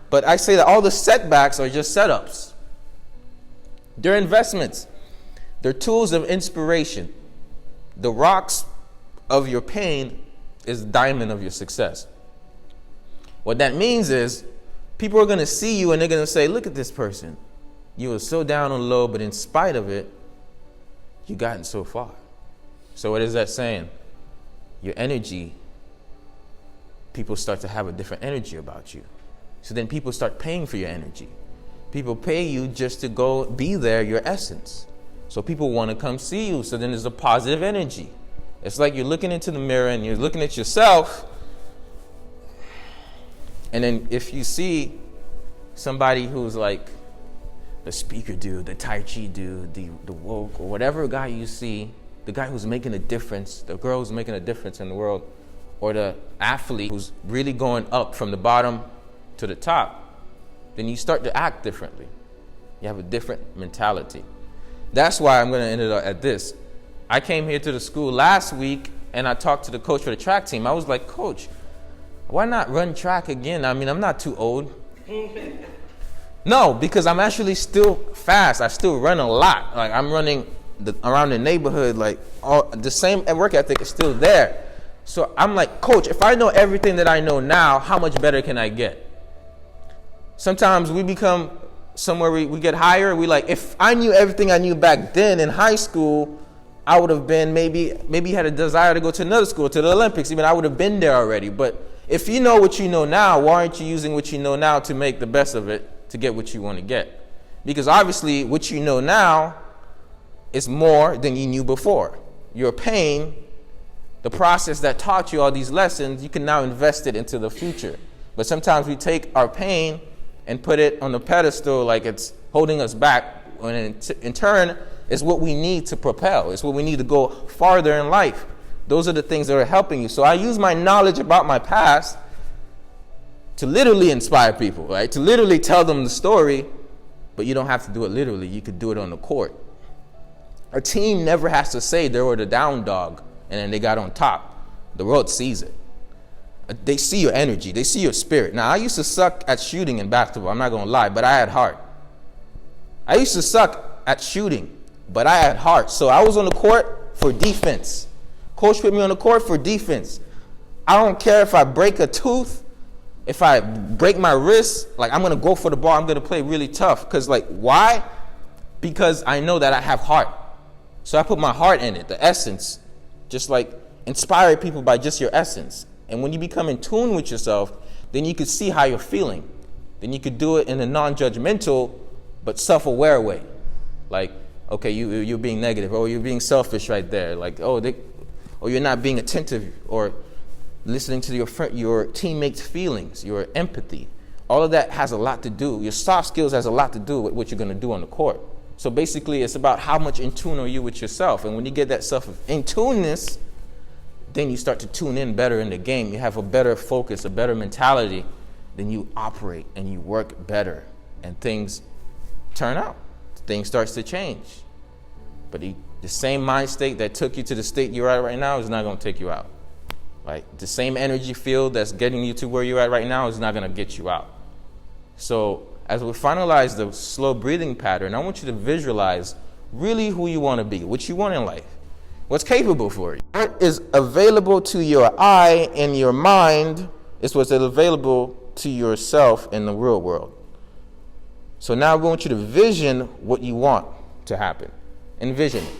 But I say that all the setbacks are just setups. They're investments. They're tools of inspiration. The rocks of your pain is the diamond of your success. What that means is people are going to see you and they're going to say, look at this person. You were so down on low, but in spite of it, you gotten so far. So what is that saying? Your energy, people start to have a different energy about you. So then people start paying for your energy. People pay you just to go be there, your essence. So people want to come see you. So then there's a positive energy. It's like you're looking into the mirror and you're looking at yourself. And then if you see somebody who's like the speaker dude, the Tai Chi dude, the woke, or whatever guy you see, the guy who's making a difference, the girl who's making a difference in the world, or the athlete who's really going up from the bottom to the top, then you start to act differently. You have a different mentality. That's why I'm going to end it at this. I came here to the school last week and I talked to the coach for the track team. I was like, Coach, why not run track again? I mean, I'm not too old. No, because I'm actually still fast. I still run a lot. Like I'm running around the neighborhood, like the same work ethic is still there. So I'm like, Coach, if I know everything that I know now, how much better can I get? Sometimes we become somewhere we get higher. We like, if I knew everything I knew back then in high school, I would have been maybe had a desire to go to another school, to the Olympics. Even I would have been there already. But if you know what you know now, why aren't you using what you know now to make the best of it, to get what you want to get? Because obviously what you know now is more than you knew before. Your pain, the process that taught you all these lessons, you can now invest it into the future. But sometimes we take our pain and put it on the pedestal like it's holding us back, when in turn, it's what we need to propel. It's what we need to go farther in life. Those are the things that are helping you. So I use my knowledge about my past to literally inspire people, right? To literally tell them the story, but you don't have to do it literally. You could do it on the court. A team never has to say they were the down dog and then they got on top. The world sees it. They see your energy. They see your spirit. Now, I used to suck at shooting in basketball. I'm not going to lie, but I had heart. I used to suck at shooting, but I had heart. So I was on the court for defense. Coach put me on the court for defense. I don't care if I break a tooth, if I break my wrist, like I'm going to go for the ball. I'm going to play really tough. Because like, why? Because I know that I have heart. So I put my heart in it, the essence. Just like inspire people by just your essence. And when you become in tune with yourself, then you could see how you're feeling. Then you could do it in a non-judgmental but self-aware way. Like, okay, you're being negative, or you're being selfish right there. Like, or you're not being attentive or listening to your teammates' feelings, your empathy. All of that has a lot to do. Your soft skills has a lot to do with what you're going to do on the court. So basically, it's about how much in tune are you with yourself. And when you get that self-in-tuneness, then you start to tune in better in the game. You have a better focus, a better mentality. Then you operate and you work better. And things turn out. Things starts to change. But the same mind state that took you to the state you're at right now is not going to take you out. Like the same energy field that's getting you to where you're at right now is not going to get you out. So as we finalize the slow breathing pattern, I want you to visualize really who you want to be, what you want in life, what's capable for you. What is available to your eye and your mind is what's available to yourself in the real world. So now we want you to vision what you want to happen. Envision it.